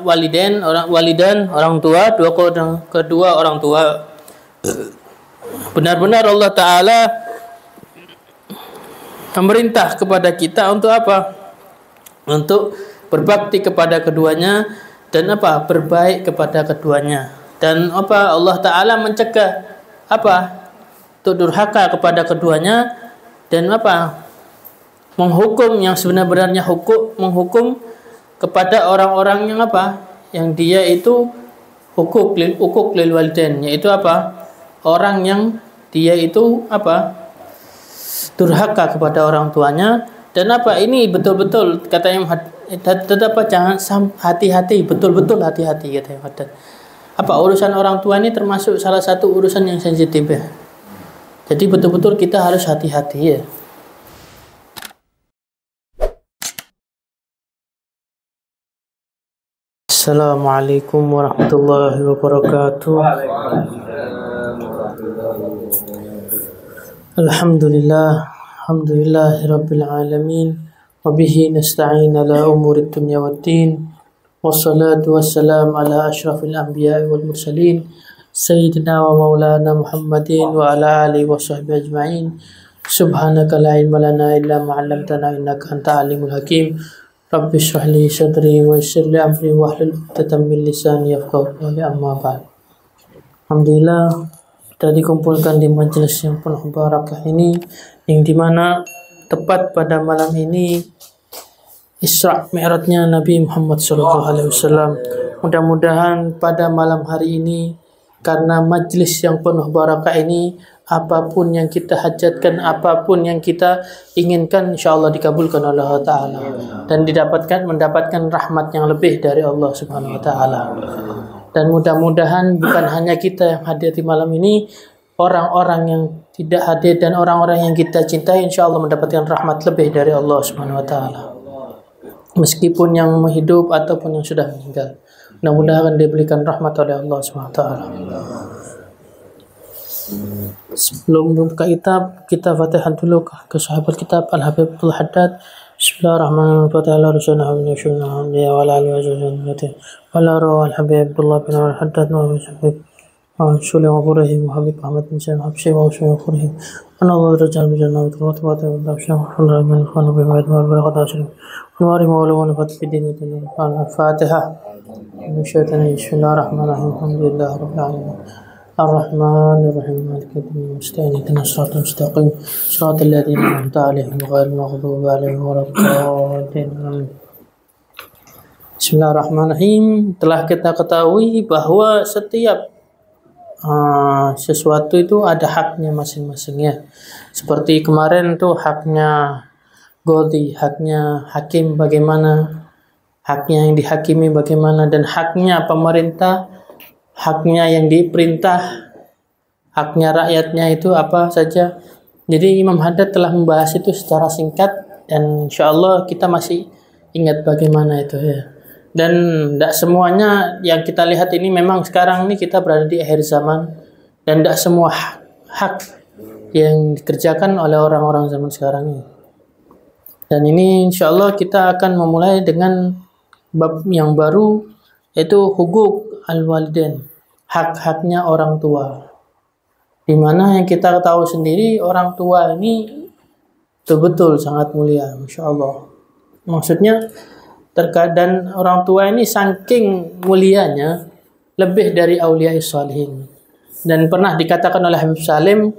walidan orang tua, kedua orang tua. Benar-benar Allah Ta'ala memerintah kepada kita untuk apa? Untuk berbakti kepada keduanya dan apa? Berbaik kepada keduanya. Dan apa? Allah Ta'ala mencegah apa? Untuk durhaka kepada keduanya dan apa? Menghukum yang sebenarnya menghukum kepada orang-orang yang apa? Yang dia itu hukuk lil walidain, yaitu apa? Orang yang dia itu apa? Durhaka kepada orang tuanya. Dan apa? Ini betul-betul kata yang tetap jangan hati-hati, betul-betul hati-hati kata yang haddad. Apa urusan orang tua ini termasuk salah satu urusan yang sensitif ya. Jadi betul-betul kita harus hati-hati ya. Assalamualaikum warahmatullahi wabarakatuh. Alhamdulillahi rabbil alamin. Wabihi nasta'in ala umuri dunya waddin. Wassalatu wassalam ala ashrafil anbiya'i wal mursalin Sayyidina wa maulana Muhammadin wa ala alihi wa sahbihi ajma'in. Subhanaka la ilma lana illa ma 'allamtana innaka antal alimul hakim. Rabbi shrah li sadri wa yassir li amri wahlul 'uqdatam min lisani yafqahu qawli, amma ba'd. Alhamdulillah kita dikumpulkan di majelis yang penuh barakah ini, yang dimana tepat pada malam ini Isra Mi'rajnya Nabi Muhammad SAW. Mudah-mudahan pada malam hari ini, karena majelis yang penuh barakah ini, apapun yang kita hajatkan, apapun yang kita inginkan, insyaallah dikabulkan oleh Allah Ta'ala dan mendapatkan rahmat yang lebih dari Allah Subhanahu Wa Ta'ala. Dan mudah-mudahan bukan hanya kita yang hadir di malam ini, orang-orang yang tidak hadir dan orang-orang yang kita cintai insyaallah mendapatkan rahmat lebih dari Allah Subhanahu Wa Ta'ala, meskipun yang hidup ataupun yang sudah meninggal. Mudah-mudahan diberikan rahmat oleh Allah Subhanahu Wa Ta'ala. Sebelum membuka kitab, kita Fatihah dulu ke sahabat kitab Al-Habib Abdul Haddad. Bismillahirrahmanirrahim. Fatihah Rasulullah bin Rasulullah wa ala alihi wa sahbihi wa ala Al-Habib Abdullah bin Haddad wa Habib Shuli wa Qurayhi wa Habib Ahmad bin Sayyid Habshi wa Shuli wa Qurayhi wa Allah rajal bi jannati wa tawati wa dabsha wa Allah min khana bi wa barakat ashri wa wa wa wa fi din Al-Fatihah. Bismillahirrahmanirrahim. Alhamdulillahi rabbil alamin. الرحمن الرحيم مالك يوم الدين المستعين اهدنا الصراط المستقيم صراط الذين أنعمت عليهم غير المغضوب عليهم ولا الضالين. Bismillahirrahmanirrahim. Telah kita ketahui bahwa setiap sesuatu itu ada haknya masing-masingnya. Seperti kemarin tuh haknya Godi, haknya hakim bagaimana, haknya yang dihakimi bagaimana, dan haknya pemerintah, haknya yang diperintah, haknya rakyatnya itu apa saja. Jadi Imam Haddad telah membahas itu secara singkat dan insyaallah kita masih ingat bagaimana itu ya. Dan tidak semuanya yang kita lihat ini, memang sekarang ini kita berada di akhir zaman dan tidak semua hak yang dikerjakan oleh orang-orang zaman sekarang ini. Dan ini insyaallah kita akan memulai dengan bab yang baru, yaitu hukuk al-walidain, hak-haknya orang tua. Di mana yang kita tahu sendiri, orang tua ini betul-betul sangat mulia, Masya Allah. Maksudnya terkadang orang tua ini saking mulianya lebih dari aulia salihin. Dan pernah dikatakan oleh Habib Salim,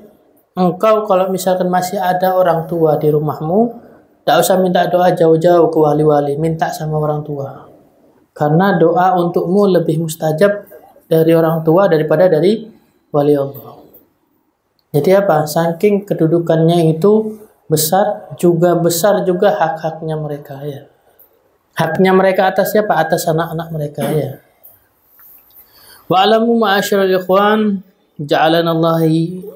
engkau kalau misalkan masih ada orang tua di rumahmu, tidak usah minta doa jauh-jauh ke wali-wali, minta sama orang tua. Karena doa untukmu lebih mustajab dari orang tua daripada dari wali Allah. Jadi apa? Saking kedudukannya itu besar juga hak-haknya mereka ya. Haknya mereka atas siapa? Atas anak-anak mereka ya. Wa alamu ma'asyiral ikhwan, ja'alana Allah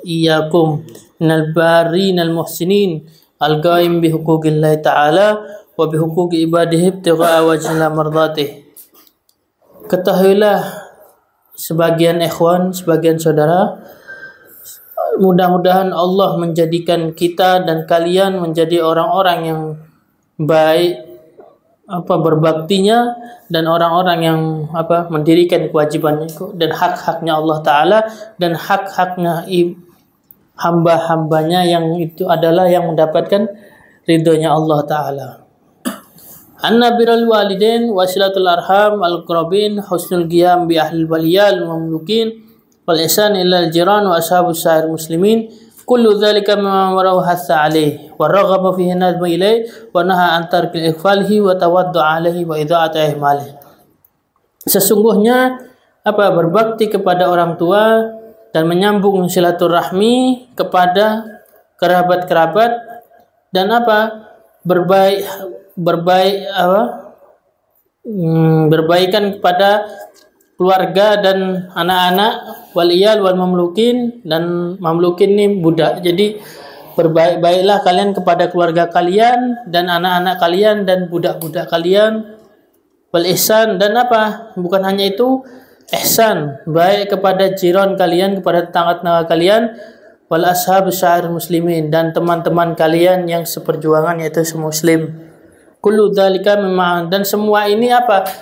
iyyakum minal barin al muhsinin al-qaim bi huquqillahi ta'ala wa bi huquqi ibadihi ibtigha'a wajhi mardatihi. Ketahuilah sebagian ikhwan, sebagian saudara, mudah-mudahan Allah menjadikan kita dan kalian menjadi orang-orang yang baik, berbaktinya dan orang-orang yang mendirikan kewajibannya itu dan hak-haknya Allah Ta'ala dan hak-haknya hamba-hambanya yang itu adalah yang mendapatkan ridhonya Allah Ta'ala. Anna birrul walidain wasilatul arham al-qarabin husnul qiyam bi ahlil waliyal mamlukin wal ihsan ila al-jiran wa ashabus sa'ir muslimin kullu dzalika mimma warahu hatha alaih wa raghaba fihi nadbu ilaih wa naha an tarkil ighfalihi wa tawaddu alaihi wa idha'ati ihmalihi. Sesungguhnya berbakti kepada orang tua dan menyambung silaturahmi kepada kerabat-kerabat dan berbaikan kepada keluarga dan anak-anak waliyal wal mamlukin dan mamlukin ini budak. Jadi berbaik-baiklah kalian kepada keluarga kalian dan anak-anak kalian dan budak-budak kalian. Wal ihsan dan bukan hanya itu, ihsan baik kepada jiran kalian, kepada tetangga-tetangga kalian, wal ashabus syair muslimin dan teman-teman kalian yang seperjuangan yaitu semuslim. Kullu dzalika mimma dan semua ini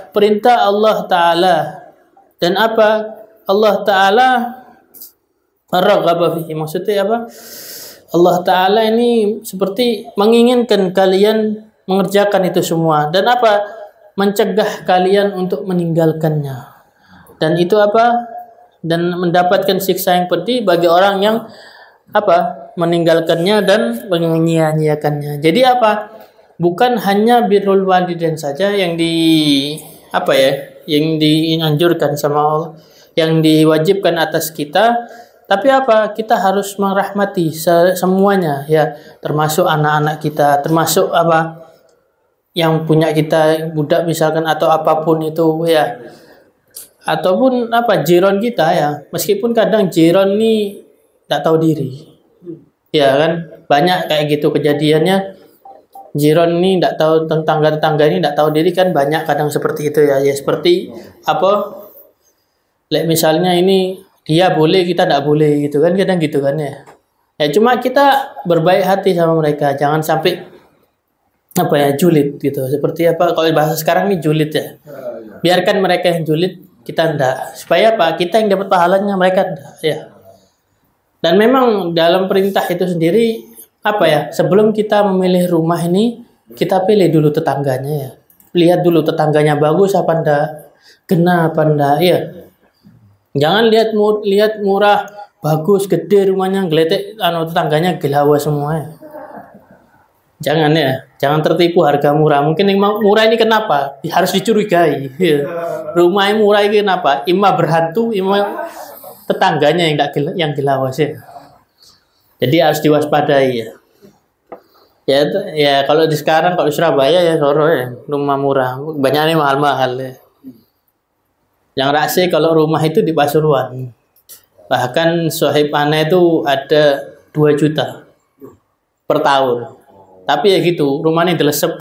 perintah Allah Ta'ala dan Allah Ta'ala raghaba fihi, maksudnya Allah Ta'ala ini seperti menginginkan kalian mengerjakan itu semua dan mencegah kalian untuk meninggalkannya. Dan itu dan mendapatkan siksa yang pedih bagi orang yang meninggalkannya dan menyia-nyiakannya. Jadi bukan hanya birrul walidain saja yang yang dianjurkan sama Allah, yang diwajibkan atas kita, tapi kita harus merahmati semuanya ya, termasuk anak-anak kita, termasuk yang punya kita, budak misalkan atau apapun itu ya. Ataupun jiran kita ya, meskipun kadang jiran ini tidak tahu diri ya kan, banyak kayak gitu kejadiannya. Jiran ini tidak tahu, tetangga ini tidak tahu diri kan, banyak kadang seperti itu ya. Ya seperti misalnya ini dia boleh kita tidak boleh gitu kan, kadang gitu kan ya. Ya cuma kita berbaik hati sama mereka, jangan sampai julid gitu. Seperti kalau bahasa sekarang ini julid ya. Biarkan mereka yang julid, kita enggak. Supaya kita yang dapat pahalanya, mereka enggak ya. Dan memang dalam perintah itu sendiri sebelum kita memilih rumah ini, kita pilih dulu tetangganya ya. Lihat dulu tetangganya bagus apa enggak, kena apa enggak ya. Jangan lihat murah, bagus, gede rumahnya, geletek tetangganya gelawa semua ya. Jangan ya, jangan tertipu harga murah. Mungkin yang murah ini kenapa? Harus dicurigai. Ya. Rumah yang murah ini kenapa? Ima berhantu, ima tetangganya yang gelawas ya. Jadi harus diwaspadai ya. Ya kalau di sekarang kalau Surabaya ya Soro ya, rumah murah, banyaknya mahal-mahal ya. Yang rahasia kalau rumah itu di Pasuruan. Bahkan sohib aneh itu ada 2 juta per tahun. Tapi ya gitu, rumahnya dilesep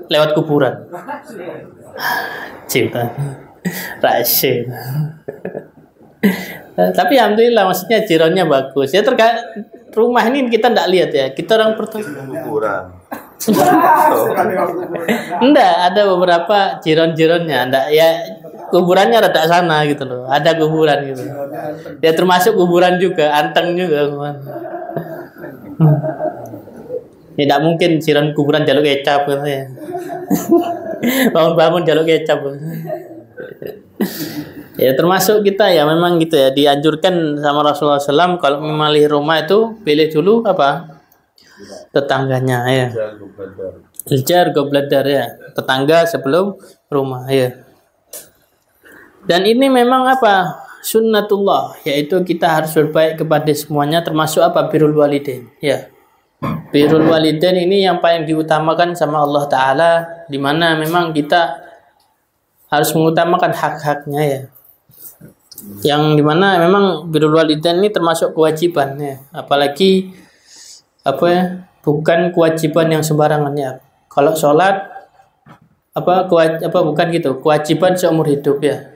lewat kuburan. Cinta. Rahasia. Tapi alhamdulillah maksudnya jirannya bagus. Ya rumah ini kita tidak lihat ya. Kita orang kuburan. Enggak, ada beberapa jiran-jirannya. Enggak ya, kuburannya rada sana gitu loh. Ada kuburan gitu. Ya termasuk kuburan juga, anteng juga. Tidak mungkin jiran kuburan jaluk kecap gitu ya. Bangun-bangun jaluk kecap. Ya termasuk kita ya, memang gitu ya, dianjurkan sama Rasulullah SAW kalau memilih rumah itu pilih dulu tetangganya ya. Iljar gobladar ya, tetangga sebelum rumah ya. Dan ini memang sunnatullah, yaitu kita harus berbaik kepada semuanya, termasuk birrul walidain ya. Birrul walidain ini yang paling diutamakan sama Allah Ta'ala, di mana memang kita harus mengutamakan hak-haknya ya. Yang dimana memang birrul walidain ini termasuk kewajiban ya, apalagi bukan kewajiban yang sembarangan ya. Kalau sholat bukan gitu, kewajiban seumur hidup ya.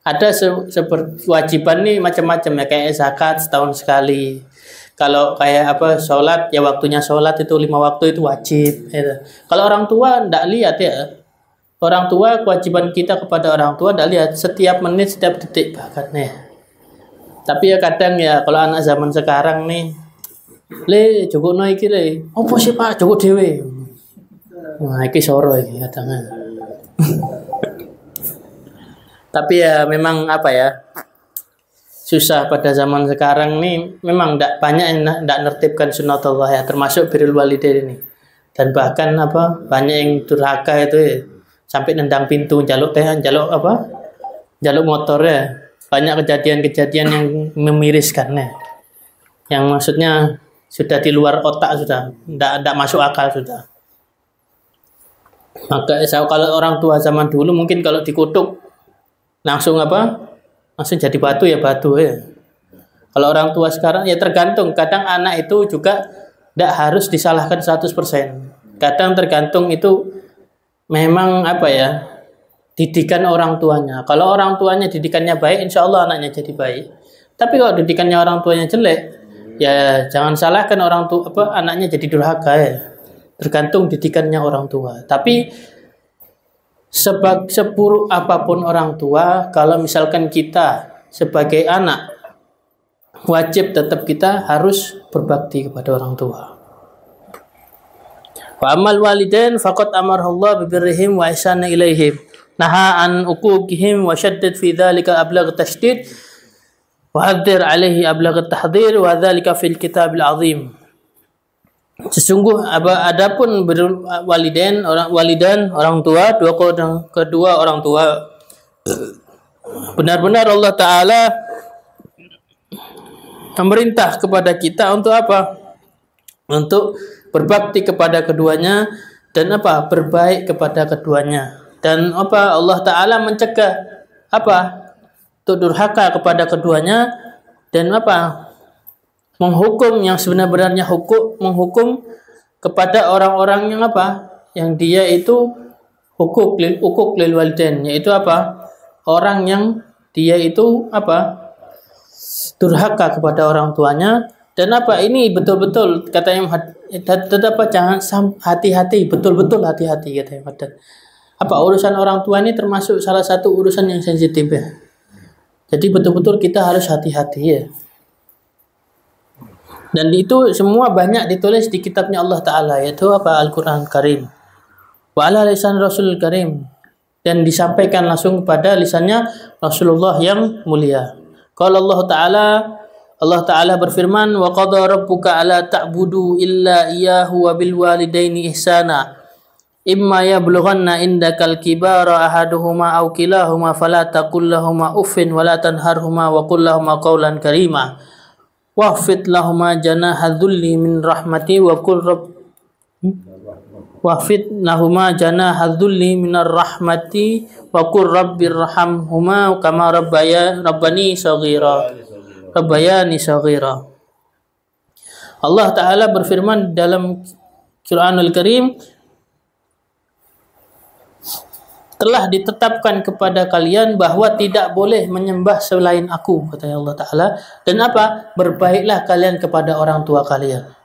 Ada seperti kewajiban nih macam-macam ya, kayak zakat setahun sekali. Kalau kayak sholat ya, waktunya sholat itu 5 waktu itu wajib ya. Kalau orang tua ndak lihat ya, orang tua, kewajiban kita kepada orang tua adalah lihat setiap menit, setiap detik bahkan ya. Tapi ya kadang ya kalau anak zaman sekarang nih, le cukup no iki le, opo sih Pak, cukup dewe. Nah, iki soro iki kadang. Tapi ya memang apa ya, susah pada zaman sekarang nih, memang tidak banyak yang tidak nertibkan sunatullah ya, termasuk birrul walidain ini. Dan bahkan apa, banyak yang durhaka itu ya, sampai nendang pintu, jaluk teh, jaluk apa, jaluk motor ya. Banyak kejadian-kejadian yang memiriskan ya. Yang maksudnya sudah di luar otak sudah, tidak masuk akal sudah. Maka kalau orang tua zaman dulu mungkin kalau dikutuk langsung apa? Langsung jadi batu ya batu ya. Kalau orang tua sekarang ya tergantung. Kadang anak itu juga tidak harus disalahkan 100%. Kadang tergantung itu memang apa ya, didikan orang tuanya. Kalau orang tuanya didikannya baik, insya Allah anaknya jadi baik. Tapi kalau didikannya orang tuanya jelek, ya jangan salahkan orang tua apa anaknya jadi durhaka ya. Tergantung didikannya orang tua. Tapi seburuk apapun orang tua, kalau misalkan kita sebagai anak, wajib tetap kita harus berbakti kepada orang tua. Wa amal walidain faqad amarahullah bibirrihim wa ihsana ilaihim. Naha an uquqihim wa shaddad fi dzalika ablagh tashdid wa hadzir alaihi ablagh tahdhir wa dzalika fil kitabil azim. Sesungguh adapun walidain orang tua, kedua orang tua, benar-benar Allah Ta'ala memerintah kepada kita untuk apa? Untuk berbakti kepada keduanya dan apa? Berbaik kepada keduanya. Dan apa? Allah Ta'ala mencegah apa? Untuk durhaka kepada keduanya dan apa? Menghukum yang sebenarnya menghukum kepada orang-orang yang apa? Yang dia itu hukuk lil walidain, yaitu apa? Orang yang dia itu apa? Durhaka kepada orang tuanya. Dan apa ini betul-betul kata yang tetap jangan hati-hati, betul-betul hati-hati kata yang apa urusan orang tua ini termasuk salah satu urusan yang sensitif ya. Jadi betul-betul kita harus hati-hati ya. Dan itu semua banyak ditulis di kitabnya Allah Ta'ala, yaitu apa? Al-Quran Karim. Wa ala lisan Rasul Karim. Dan disampaikan langsung kepada lisannya Rasulullah yang mulia. Kalau Allah Ta'ala berfirman, wa qada rabbuka ala ta'budu illa iyyahu wa bil walidaini ihsana. Imma yablughanna indakal kibara ahaduhuma aw kilahuma fala taqul lahumā uffin wa la tanharhumā wa qul lahumā qawlan karīmā. Wahfid lahuma janaha dhulli min rahmati wa qul rabb wahfid lahuma janaha dhulli minar rahmati wa qul rabbirhamhuma kama rabbayani saghira. Allah Ta'ala berfirman dalam Quranul Karim, telah ditetapkan kepada kalian bahwa tidak boleh menyembah selain aku, kata Allah Ta'ala. Dan apa? Berbaiklah kalian kepada orang tua kalian.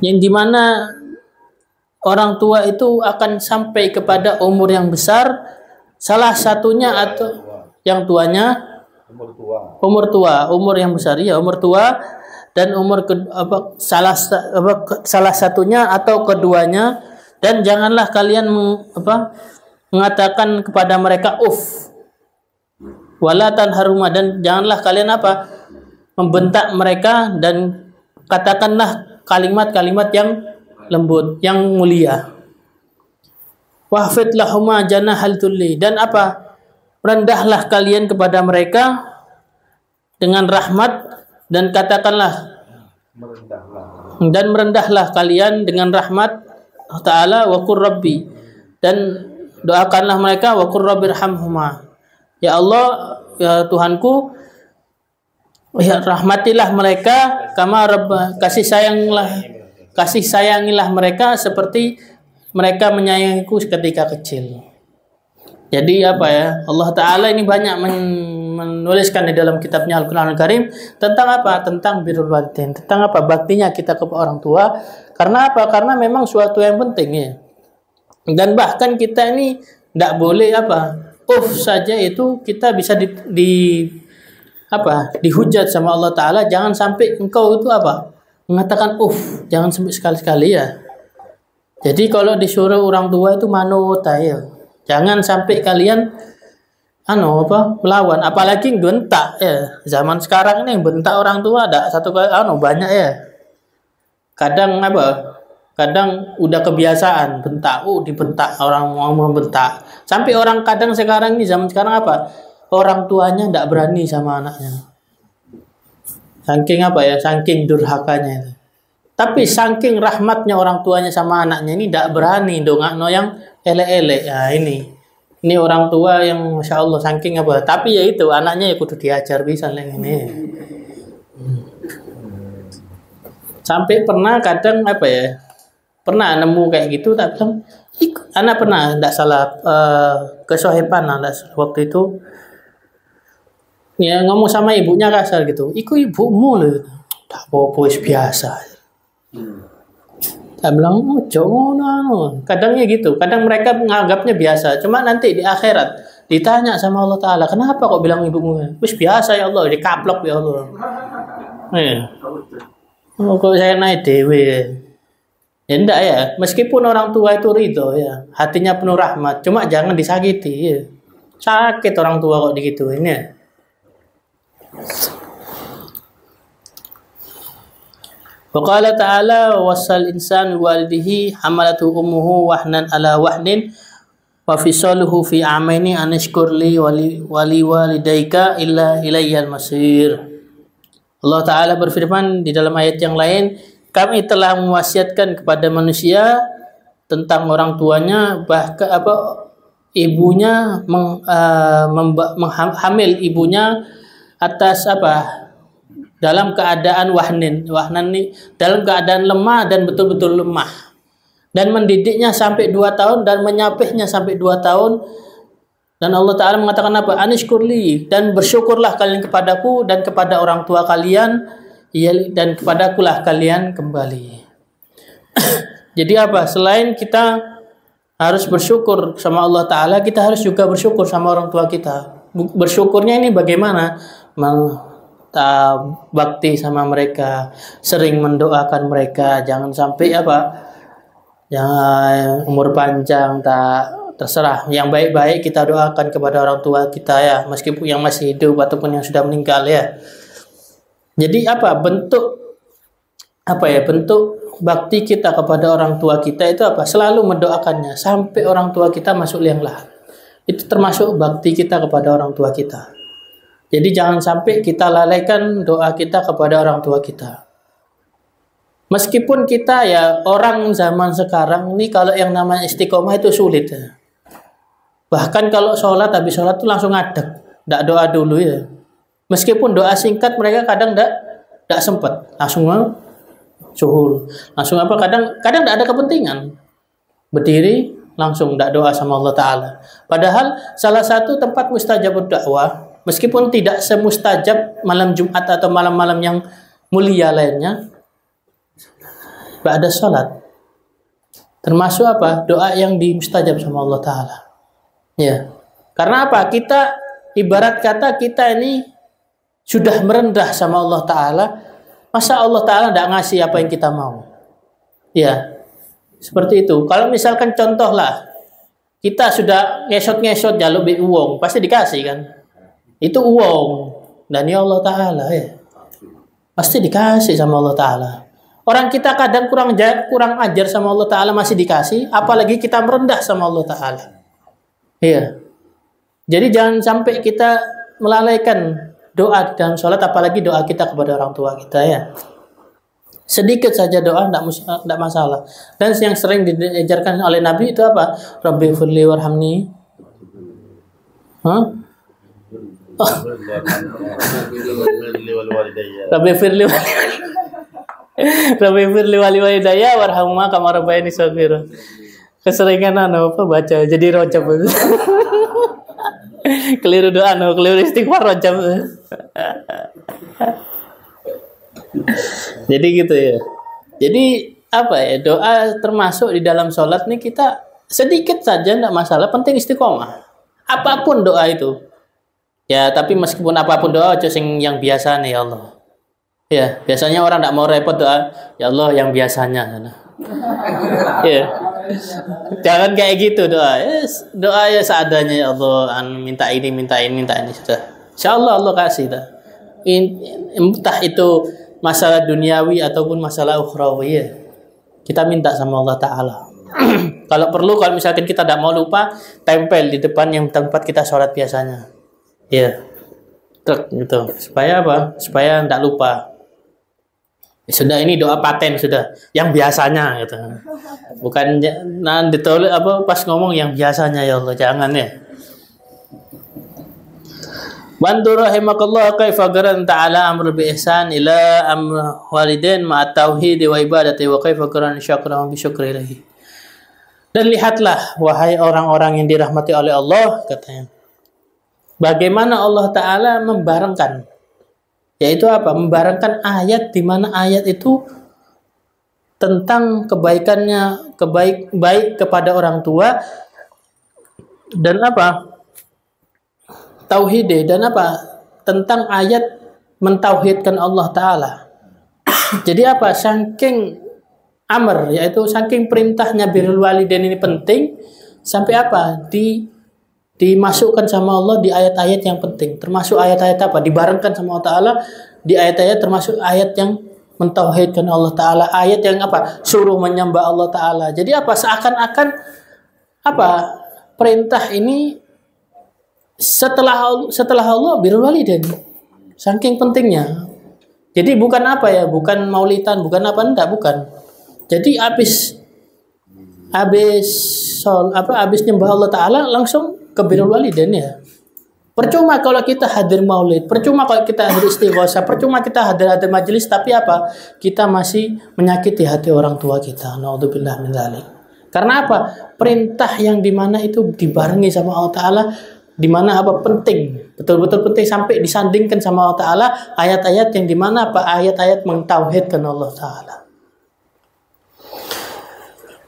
Yang dimana orang tua itu akan sampai kepada umur yang besar. Salah satunya atau yang tuanya umur yang besar ya, umur tua dan salah satunya atau keduanya. Dan janganlah kalian mengatakan kepada mereka wala tanharhuma, dan janganlah kalian apa? Membentak mereka, dan katakanlah kalimat-kalimat yang lembut, yang mulia. Wahfid lahuma janahal dhulli, dan apa? Rendahlah kalian kepada mereka dengan rahmat, dan katakanlah merendahlah kalian dengan rahmat Ta'ala wa qur rabbi, dan doakanlah mereka wa qur rabbirhamhuma, ya Allah ya Tuhanku, ya rahmatilah mereka kama kasih sayangilah mereka seperti mereka menyayangiku ketika kecil. Jadi apa ya, Allah Ta'ala ini banyak menuliskan di dalam kitabnya Al-Quran Al-Karim tentang apa? Tentang birrul walidain, tentang apa? Baktinya kita kepada orang tua. Karena apa? Karena memang suatu yang penting ya. Dan bahkan kita ini tidak boleh saja itu kita bisa dihujat sama Allah Ta'ala. Jangan sampai engkau itu mengatakan jangan sampai sekali-sekali ya. Jadi kalau disuruh orang tua itu manut ya. Jangan sampai kalian melawan, apalagi bentak ya. Zaman sekarang ini bentak orang tua ada satu kali banyak ya. Kadang udah kebiasaan bentak, dibentak, orang mau membentak. Sampai orang kadang sekarang ini zaman sekarang orang tuanya tidak berani sama anaknya. Saking durhakanya itu. Tapi saking rahmatnya orang tuanya sama anaknya ini tidak berani dongakno yang elek-elek. Ya ini orang tua yang Masya Allah saking tapi ya itu anaknya ya kudu diajar bisa ini. Sampai pernah kadang pernah nemu kayak gitu, tapi anak pernah tidak salah kesohiban waktu itu ya ngomong sama ibunya kasar gitu, iku ibumu loh, tak apa-apa biasa. Saya bilang jangan, kadangnya gitu, kadang mereka menganggapnya biasa, cuma nanti di akhirat ditanya sama Allah Ta'ala, kenapa kok bilang ibumu wis biasa ya Allah, dikaplok ya Allah. Kok saya naik dewe ya enggak ya, meskipun orang tua itu ridho ya, hatinya penuh rahmat, cuma jangan disakiti ya. Sakit orang tua kok digituin ya. Waqala ta'ala wasal insan walidihi hamalatu ummuhu wahnan ala wahnin wa fisaluhu fi amaini anishkur li wali walidayka illa ilayyal masir. Allah Ta'ala berfirman di dalam ayat yang lain, kami telah mewasiatkan kepada manusia tentang orang tuanya, bahkan ibunya menghamil ibunya atas dalam keadaan wahnan ini dalam keadaan lemah dan betul-betul lemah, dan mendidiknya sampai 2 tahun dan menyapihnya sampai 2 tahun. Dan Allah Ta'ala mengatakan anishkurli, dan bersyukurlah kalian kepadaku dan kepada orang tua kalian, dan kepadakulah kalian kembali. Jadi selain kita harus bersyukur sama Allah Ta'ala, kita harus juga bersyukur sama orang tua kita. Bersyukurnya ini bagaimana? Bakti sama mereka, sering mendoakan mereka, jangan sampai jangan umur panjang, terserah, yang baik-baik kita doakan kepada orang tua kita ya, meskipun yang masih hidup ataupun yang sudah meninggal ya. Jadi bentuk bakti kita kepada orang tua kita itu selalu mendoakannya sampai orang tua kita masuk liang lahat. Itu termasuk bakti kita kepada orang tua kita. Jadi jangan sampai kita lalaikan doa kita kepada orang tua kita. Meskipun kita ya orang zaman sekarang ini kalau yang namanya istiqomah itu sulit ya. Bahkan kalau habis sholat itu langsung ngadeg, tidak doa dulu ya. Meskipun doa singkat mereka kadang tidak sempat, langsung suhul, langsung kadang tidak ada kepentingan, berdiri langsung tidak doa sama Allah Ta'ala. Padahal salah satu tempat mustajab dakwah, meskipun tidak semustajab malam Jumat atau malam-malam yang mulia lainnya, ba'da sholat, termasuk doa yang dimustajab sama Allah Ta'ala. Ya, karena kita ibarat kata kita ini sudah merendah sama Allah Ta'ala, masa Allah Ta'ala tidak ngasih apa yang kita mau? Ya, seperti itu. Kalau misalkan contohlah, kita sudah ngesot-ngesot jaluk uang, pasti dikasih kan? Itu uang. Dan ya Allah Ta'ala ya, pasti dikasih sama Allah Ta'ala. Orang kita kadang kurang ajar sama Allah Ta'ala masih dikasih, apalagi kita merendah sama Allah Ta'ala. Iya. Jadi jangan sampai kita melalaikan doa dalam sholat, apalagi doa kita kepada orang tua kita ya. Sedikit saja doa tidak masalah. Dan yang sering diajarkan oleh Nabi itu Rabbi firli warhamni. Rabbi firli walidayya warhamma kama rabbayani shaghira. Keseringan baca jadi rojab. Keliru doa, keliru istighfar rojab. Jadi gitu ya. Jadi doa termasuk di dalam sholat nih kita sedikit saja tidak masalah, penting istiqomah. Apapun doa itu. Ya, tapi meskipun apapun doa, aja yang biasa nih ya Allah. Ya, biasanya orang tidak mau repot doa, ya Allah yang biasanya. Ya. Jangan kayak gitu doa. Doa ya seadanya ya Allah, minta ini sudah. Insyaallah Allah kasih dah. Entah itu masalah duniawi ataupun masalah ukhrawi ya. Kita minta sama Allah Ta'ala. Kalau misalkan kita tidak mau lupa, tempel di depan yang tempat kita sholat biasanya. Ya, gitu. Supaya apa? Supaya tidak lupa. Sudah, ini doa paten sudah. Yang biasanya gitu. Bukan ditulis pas ngomong yang biasanya ya Allah, jangan ya. Bantu rahimakallah kaifa qaran ta'ala amr bi ihsan ila amr walidain ma tauhid wa ibadati wa kaifa qaran syakra bi syukri ilahi. Dan lihatlah wahai orang-orang yang dirahmati oleh Allah, katanya. Bagaimana Allah Ta'ala membarengkan, yaitu apa? Membarengkan ayat di mana ayat itu tentang kebaikannya, baik kepada orang tua dan apa? Tauhid, dan apa? Tentang ayat mentauhidkan Allah Ta'ala. Jadi apa? Saking amr, yaitu saking perintahnya birrul walidain ini penting, sampai apa? Dimasukkan sama Allah di ayat-ayat yang penting. Termasuk ayat-ayat apa? Dibarengkan sama Allah Ta'ala di ayat-ayat, termasuk ayat yang mentauhidkan Allah Ta'ala. Ayat yang apa? Suruh menyembah Allah Ta'ala. Jadi apa? Seakan-akan apa? Perintah ini setelah Allah birrul walidain. Saking pentingnya. Jadi bukan apa ya? Bukan maulidan, bukan apa, enggak, bukan. Jadi habis nyembah Allah Ta'ala langsung ke birrul walidain ya. Percuma kalau kita hadir maulid, percuma kalau kita hadir istighosah, percuma kita hadir majelis, tapi apa? Kita masih menyakiti hati orang tua kita. Naudzubillah min dzalik. Karena apa? Perintah yang dimana itu dibarengi sama Allah Ta'ala, dimana apa? Penting, betul-betul penting, sampai disandingkan sama Allah Ta'ala ayat-ayat yang dimana apa? Ayat-ayat mentauhidkan Allah Ta'ala.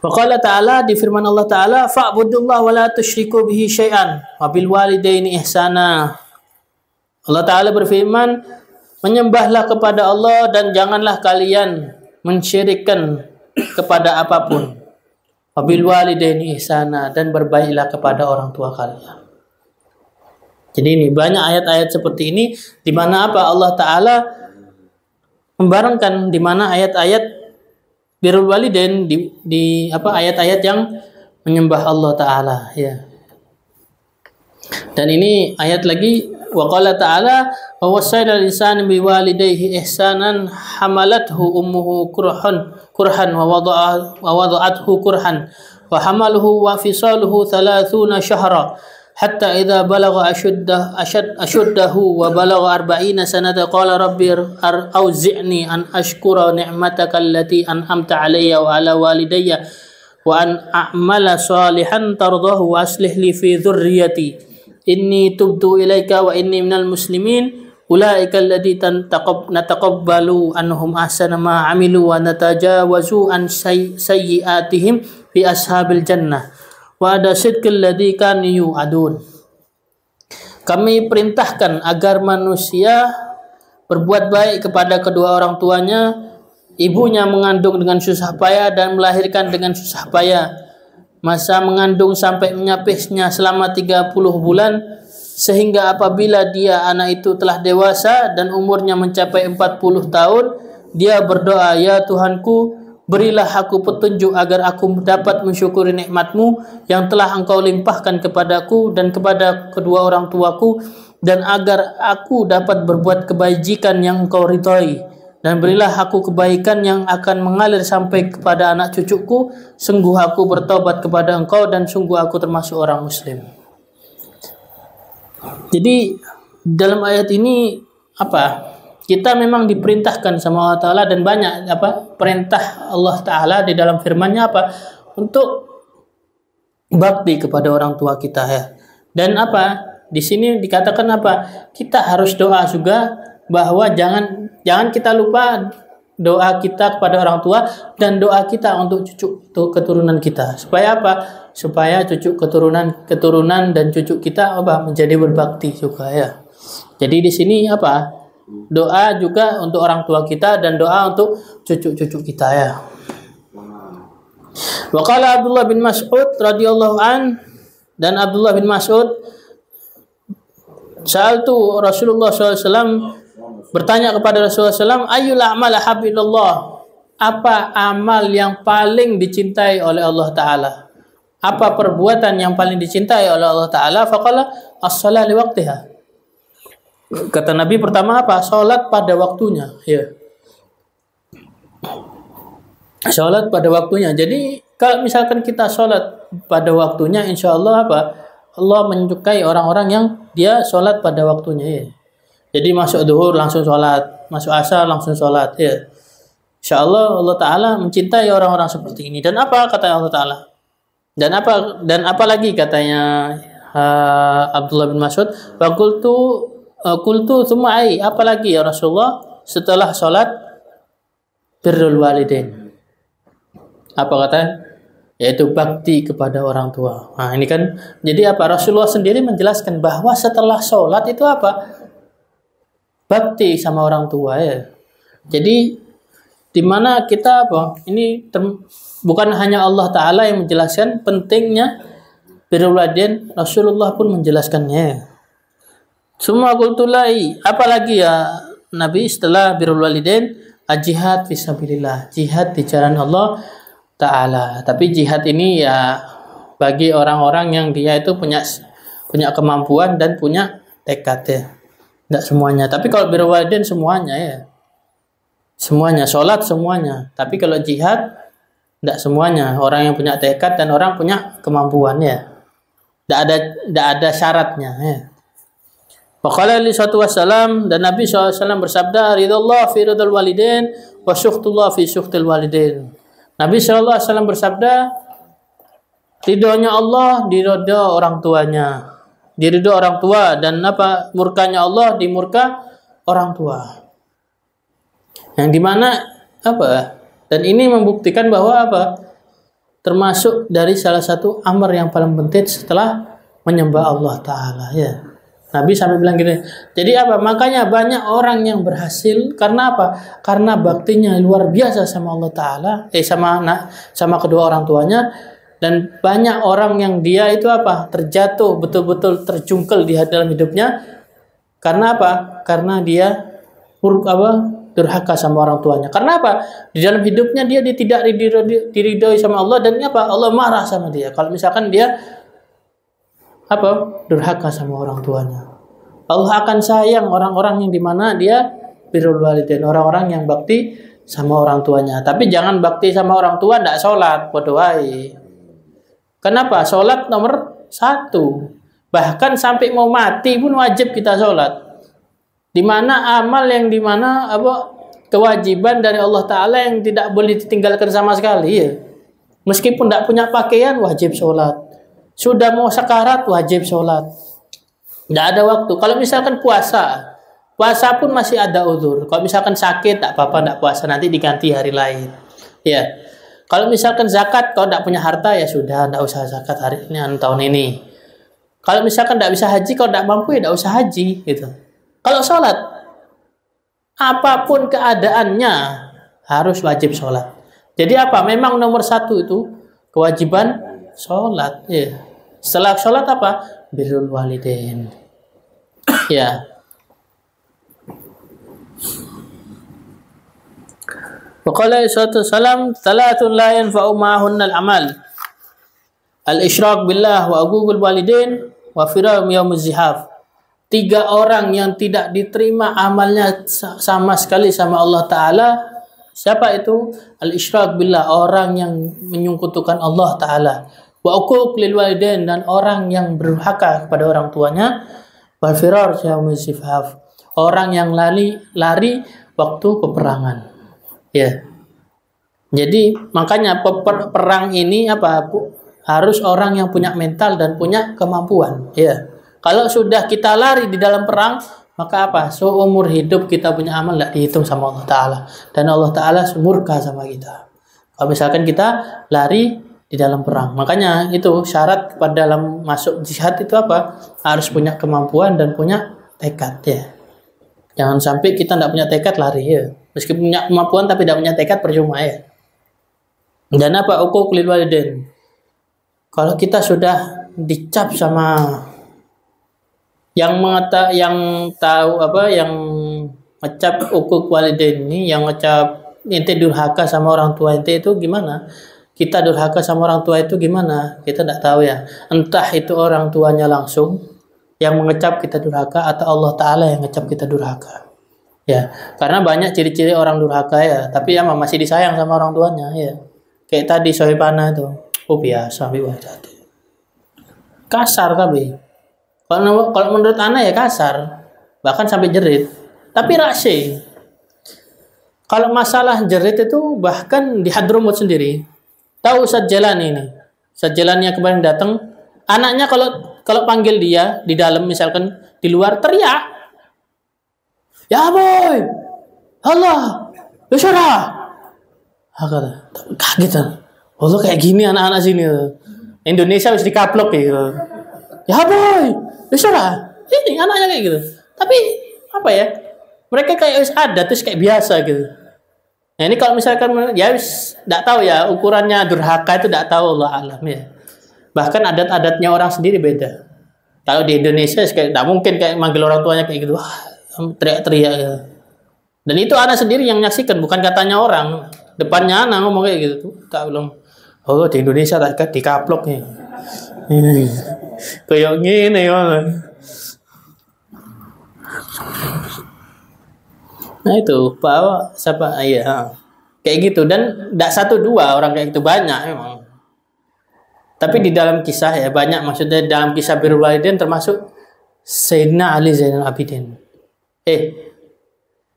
Waqala ta'ala, di firman Allah Ta'ala, fa'budullah wa la tusyriku bihi syai'an wa bil walidaini ihsana. Allah Ta'ala berfirman, menyembahlah kepada Allah dan janganlah kalian mensyirikkan kepada apapun. Wa bil walidaini ihsana, dan berbaiklah kepada orang tua kalian. Jadi ini banyak ayat-ayat seperti ini di mana apa? Allah Ta'ala membarengkan, di mana ayat-ayat birrul walidain di apa? Ayat-ayat yang menyembah Allah Ta'ala ya. Dan ini ayat lagi, wa qala ta'ala wa wasaina al-insana bi walidayhi ihsanan hamalathu ummuhu kurhan wa wada'athu kurhan wa hamaluhu wa fisaluhu 30 syahra hatta idza balagha ashuddahu wa balagha 40 sanata qala rabbi auzi'ni an ashkura ni'mataka allati an'amta 'alayya wa 'ala walidayya wa an a'mala salihan tardahu wa aslih li fi dhurriyyati inni tubtu ilaika wa inni minal muslimin ulaika alladzi nataqabbalu anhum ahsana ma 'amilu wa natajawazu an sayyi'atihim fi ashabil jannah wa ada sidqil ladzi kanu yu'adun. Kami perintahkan agar manusia berbuat baik kepada kedua orang tuanya, ibunya mengandung dengan susah payah dan melahirkan dengan susah payah. Masa mengandung sampai menyapihnya selama 30 bulan, sehingga apabila dia anak itu telah dewasa dan umurnya mencapai 40 tahun, dia berdoa, ya Tuhanku, berilah aku petunjuk agar aku dapat mensyukuri nikmat-Mu yang telah Engkau limpahkan kepadaku dan kepada kedua orang tuaku, dan agar aku dapat berbuat kebajikan yang Engkau ridhai, dan berilah aku kebaikan yang akan mengalir sampai kepada anak cucuku. Sungguh aku bertobat kepada Engkau dan sungguh aku termasuk orang muslim. Jadi dalam ayat ini apa? Kita memang diperintahkan sama Allah Ta'ala, dan banyak apa perintah Allah Ta'ala di dalam firman-Nya apa? Untuk bakti kepada orang tua kita ya. Dan apa? Di sini dikatakan apa? Kita harus doa juga, bahwa jangan kita lupa doa kita kepada orang tua dan doa kita untuk cucu keturunan kita. Supaya apa? Supaya cucu keturunan dan cucu kita apa? Menjadi berbakti juga ya. Jadi di sini apa? Doa juga untuk orang tua kita dan doa untuk cucu-cucu kita ya. Wa qala Abdullah bin Mas'ud radhiyallahu an, dan Abdullah bin Mas'ud sa'altu Rasulullah SAW, bertanya kepada Rasulullah SAW, ayyul a'mal ahabbillah, apa amal yang paling dicintai oleh Allah Ta'ala, apa perbuatan yang paling dicintai oleh Allah Ta'ala? Faqala as-shalah li waqtiha. Kata Nabi pertama apa? Salat pada waktunya ya. Salat pada waktunya. Jadi kalau misalkan kita salat pada waktunya, insya Allah apa? Allah menyukai orang-orang yang dia salat pada waktunya ya. Jadi masuk duhur langsung salat, masuk asar langsung salat ya. Insya Allah Allah Ta'ala mencintai orang-orang seperti ini. Dan apa kata Allah Ta'ala? Dan apa lagi katanya Abdullah bin Mas'ud? Wa qultu tsumma ai, apa lagi ya Rasulullah setelah salat? Birrul walidain. Apa kata? Yaitu bakti kepada orang tua. Nah, ini kan jadi apa? Rasulullah sendiri menjelaskan bahwa setelah sholat itu apa? Bakti sama orang tua ya. Jadi di mana kita apa? Ini bukan hanya Allah Ta'ala yang menjelaskan pentingnya birrul walidain, Rasulullah pun menjelaskannya. Semua kultulai. Apalagi ya Nabi setelah birrul walidain, jihad fisabilillah, jihad di jalan Allah Ta'ala. Tapi jihad ini ya bagi orang-orang yang dia itu punya kemampuan dan punya tekad ya. Tidak semuanya. Tapi kalau birrul walidain semuanya ya. Semuanya, sholat semuanya. Tapi kalau jihad tidak semuanya. Orang yang punya tekad dan orang punya kemampuan ya. Tidak ada syaratnya ya. Waqala li satu wassalam, dan Nabi SAW bersabda, ridallah fi ridal walidain wa syukhtullah fi syukhtil walidain. Nabi SAW bersabda, ridhonya Allah di ridho orang tuanya, di ridho orang tua, dan apa? Murkanya Allah di murka orang tua. Yang dimana apa? Dan ini membuktikan bahwa apa? Termasuk dari salah satu amar yang paling penting setelah menyembah Allah Ta'ala ya. Nabi sampai bilang gini. Jadi apa? Makanya banyak orang yang berhasil karena apa? Karena baktinya luar biasa sama Allah Ta'ala, sama kedua orang tuanya, dan banyak orang yang dia itu apa? Terjatuh, betul-betul terjungkel di dalam hidupnya. Karena apa? Karena dia durhaka sama orang tuanya. Karena apa? Di dalam hidupnya dia tidak diridhoi sama Allah, dan apa? Allah marah sama dia. Kalau misalkan dia durhaka sama orang tuanya. Allah akan sayang orang-orang yang dimana dia birrul walidain, orang-orang yang bakti sama orang tuanya. Tapi jangan bakti sama orang tua tidak sholat, bodoh wae. Kenapa? Sholat nomor 1. Bahkan sampai mau mati pun wajib kita sholat. Dimana amal yang dimana kewajiban dari Allah Ta'ala yang tidak boleh ditinggalkan sama sekali ya. Meskipun tidak punya pakaian wajib sholat. Sudah mau sekarat wajib sholat. Tidak ada waktu. Kalau misalkan puasa pun masih ada uzur. Kalau misalkan sakit tak apa-apa, tidak puasa, nanti diganti hari lain. Ya. Kalau misalkan zakat, kalau tidak punya harta ya sudah, tidak usah zakat hari ini, tahun ini. Kalau misalkan tidak bisa haji, kalau tidak mampu ya tidak usah haji gitu. Kalau sholat, apapun keadaannya harus wajib sholat. Jadi apa? Memang nomor 1 itu kewajiban sholat. Ya. Setelah sholat apa? Birrul walidain. Ya. Waqala sallallahu salatun la yanfa'u ma'ahunna al-amal. Al-isyraq billah wa uququl walidain wa firam yaumuz zihaf. 3 orang yang tidak diterima amalnya sama sekali sama Allah Ta'ala. Siapa itu? Al-isyraq billah, orang yang menyekutukan Allah Ta'ala. Wa uquq lil walidain, dan orang yang berhaka kepada orang tuanya. Wa firar yaumuz zihaf, orang yang lari waktu peperangan. Ya. Jadi makanya perang ini harus orang yang punya mental dan punya kemampuan. Ya. Kalau sudah kita lari di dalam perang, maka apa? Seumur hidup kita punya amal tidak dihitung sama Allah Ta'ala. Dan Allah Ta'ala murka sama kita. Kalau misalkan kita lari di dalam perang. Makanya itu syarat pada dalam masuk jihad itu apa? Harus punya kemampuan dan punya tekad ya. Jangan sampai kita tidak punya tekad lari ya. Meskipun punya kemampuan tapi tidak punya tekad percuma ya. Dan apa? Uquq lil walidain. Kalau kita sudah dicap sama yang tahu apa, yang ngecap uquq walidain ini, yang ngecap ente durhaka sama orang tua ente itu gimana? Kita durhaka sama orang tua itu gimana? Kita tidak tahu ya. Entah itu orang tuanya langsung yang mengecap kita durhaka atau Allah Ta'ala yang ngecap kita durhaka. Ya, karena banyak ciri-ciri orang durhaka ya, tapi ya masih disayang sama orang tuanya ya. Kayak tadi Sohibana itu. Oh biasa, kasar tapi. Kalau menurut anak ya kasar, bahkan sampai jerit. Tapi rahasia. Kalau masalah jerit itu bahkan di Hadramut sendiri. Tahu Ustaz Jalani ini? Ustaz Jalani yang kemarin datang, anaknya kalau panggil dia di dalam misalkan di luar teriak. Ya boy, Allah, Yusra. Kaget. Allah kayak gini anak-anak sini. Indonesia harus dikaplok gitu. Ya boy, Yusra. Ini anaknya kayak gitu. Tapi apa ya? Mereka kayak adat terus kayak biasa gitu. Nah ini kalau misalkan ya tidak tahu ya ukurannya durhaka itu tidak tahu Allah alam ya. Bahkan adat-adatnya orang sendiri beda. Kalau di Indonesia kayak tidak mungkin kayak manggil orang tuanya kayak gitu, wah teriak-teriak gitu. Dan itu anak sendiri yang menyaksikan, bukan katanya orang. Depannya anak ngomong kayak gitu, tak belum. Oh di Indonesia tak dikaplok nih. Kayak gini ya. Nah itu bahwa siapa ya kayak gitu, dan tidak satu dua orang kayak gitu, banyak memang. Tapi di dalam kisah ya banyak, maksudnya dalam kisah birrul walidain termasuk Sayyidina Ali Zainal Abidin.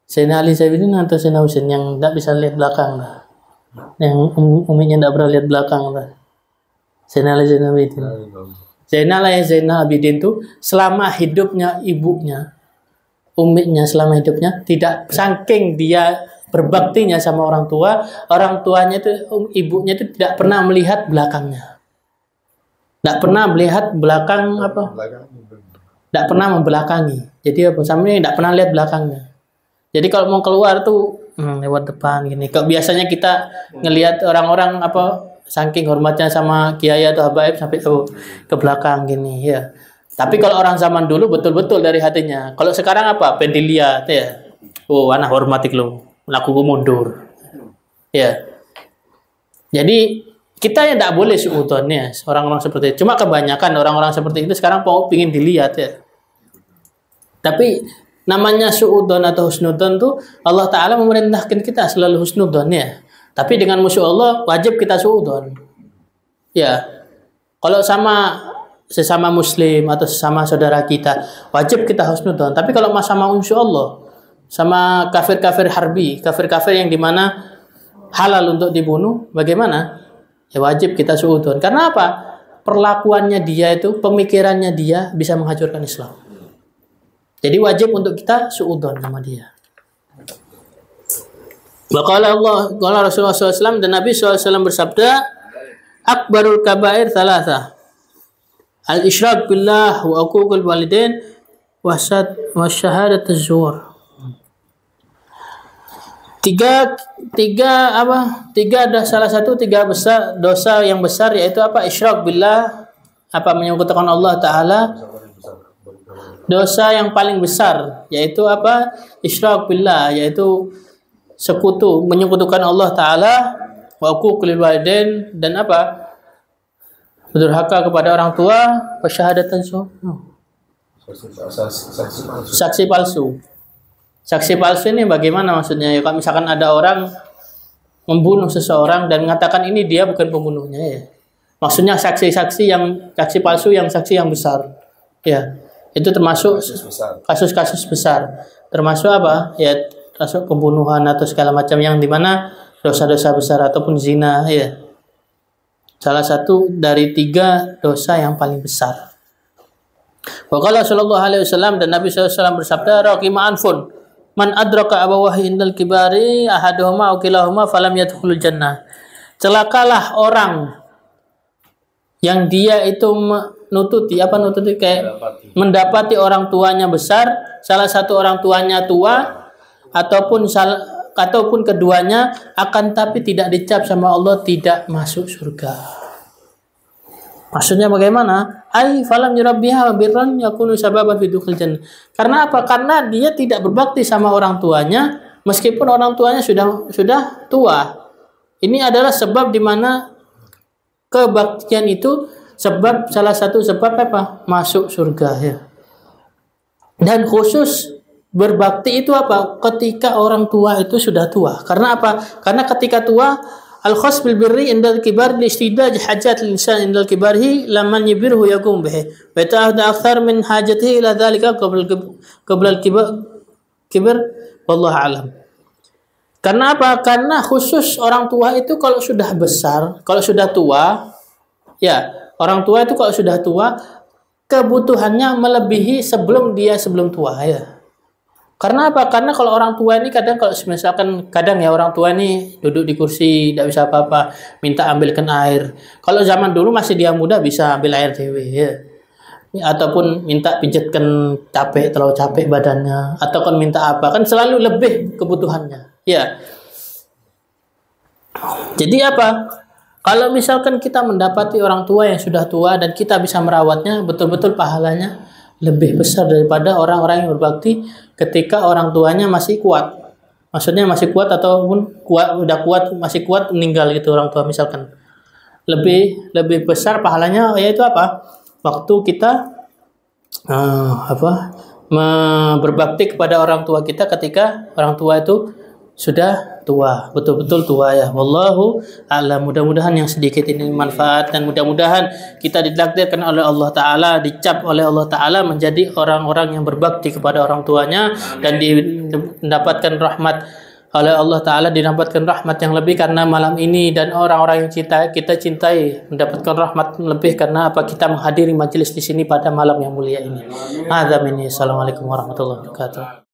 Sayyidina Ali Zainal Abidin atau Sayyidina Husain yang tidak bisa lihat belakang lah. Yang uminya tidak pernah lihat belakang lah. Sayyidina Ali Zainal Abidin. Sayyidina Ali Zainal Abidin itu selama hidupnya ibunya, umiknya selama hidupnya tidak, saking dia berbaktinya sama orang tuanya itu ibunya itu tidak pernah melihat belakangnya, tidak pernah melihat belakang apa, tidak pernah membelakangi. Jadi apa sampai tidak pernah lihat belakangnya. Jadi kalau mau keluar tuh lewat depan gini. Kalau biasanya kita ngelihat orang-orang apa saking hormatnya sama kiai atau habaib sampai ke belakang gini ya. Tapi kalau orang zaman dulu betul-betul dari hatinya. Kalau sekarang apa? Pengen dilihat ya. Oh, anak hormatik lo. Lakuku mundur. Ya. Jadi kita ya tidak boleh suudzon ya orang-orang seperti itu. Cuma kebanyakan orang-orang seperti itu sekarang mau pingin dilihat ya. Tapi namanya suudzon atau husnudzon tuh Allah Ta'ala memerintahkan kita selalu husnudzon ya. Tapi dengan musuh Allah wajib kita suudzon. Ya. Kalau sesama muslim atau sesama saudara kita wajib kita husnudzon. Tapi kalau sama musuh Allah, sama kafir-kafir harbi, kafir-kafir yang dimana halal untuk dibunuh, bagaimana? Ya wajib kita suudzon. Karena apa? Perlakuannya dia itu, pemikirannya dia bisa menghancurkan Islam. Jadi wajib untuk kita suudzon sama dia. Waqala Rasulullah SAW, dan Nabi SAW bersabda, akbarul kabair thalatha. Al-isyrak billah wa uququl walidain wa syahadat az-zur. Tiga ada salah satu tiga besar dosa yang besar, yaitu apa? Isyrak billah, apa menyekutukan Allah Ta'ala. Dosa yang paling besar yaitu apa? Isyrak billah, yaitu sekutu, menyekutukan Allah Ta'ala. Wa uququl walidain, dan apa? Durhaka kepada orang tua, syahadatan saksi palsu. Saksi palsu ini bagaimana maksudnya? Ya, kalau misalkan ada orang membunuh seseorang dan mengatakan ini dia bukan pembunuhnya ya. Maksudnya saksi palsu yang saksi yang besar. Ya. Itu termasuk kasus-kasus besar. Termasuk apa? Ya, termasuk pembunuhan atau segala macam yang dimana dosa-dosa besar ataupun zina ya. Salah satu dari tiga dosa yang paling besar. Wa qala sallallahu alaihi wasallam, dan Nabi SAW bersabda, raqima anfun man adraka abawahi indal kibari ahaduhuma aw kilahuma falam yadkhulul jannah. Celakalah orang yang dia itu kayak mendapati orang tuanya besar, salah satu orang tuanya tua ataupun keduanya, akan tapi tidak dicap sama Allah tidak masuk surga. Maksudnya bagaimana? Ai falam yurabbiha birran yakunu sababan fi dukhul jannah. Karena apa? Karena dia tidak berbakti sama orang tuanya meskipun orang tuanya sudah tua. Ini adalah sebab di mana kebaktian itu salah satu sebab apa? Masuk surga ya. Dan khusus berbakti itu apa? Ketika orang tua itu sudah tua. Karena apa? Karena ketika tua al-khas bil birri indal kibar li istidaj hajat al-insan indal kibarhi lamman yubirhu yaqum bihi wa ta'ahda akthar min hajatihi ila dhalika qabla al-kibar wallahu alam. Karena apa? Karena khusus orang tua itu kalau sudah besar, kalau sudah tua, ya, orang tua itu kalau sudah tua kebutuhannya melebihi sebelum tua ya. Karena apa? Karena kalau orang tua ini kadang ya orang tua ini duduk di kursi tidak bisa apa-apa, minta ambilkan air. Kalau zaman dulu masih dia muda bisa ambil air dewe ya. Ataupun minta pijatkan terlalu capek badannya, ataupun minta apa, kan selalu lebih kebutuhannya. Ya. Jadi apa? Kalau misalkan kita mendapati orang tua yang sudah tua dan kita bisa merawatnya, betul-betul pahalanya lebih besar daripada orang-orang yang berbakti ketika orang tuanya masih kuat. Maksudnya masih kuat ataupun masih kuat meninggal gitu orang tua misalkan. Lebih besar pahalanya yaitu apa? Waktu kita berbakti kepada orang tua kita ketika orang tua itu sudah tua, betul-betul tua ya. Wallahu a'lam. Mudah-mudahan yang sedikit ini manfaat dan mudah-mudahan kita ditakdirkan oleh Allah Ta'ala, dicap oleh Allah Ta'ala menjadi orang-orang yang berbakti kepada orang tuanya dan mendapatkan rahmat oleh Allah Ta'ala, didapatkan rahmat yang lebih karena malam ini, dan orang-orang yang kita cintai mendapatkan rahmat lebih karena apa? Kita menghadiri majelis di sini pada malam yang mulia ini. Assalamualaikum warahmatullahi wabarakatuh.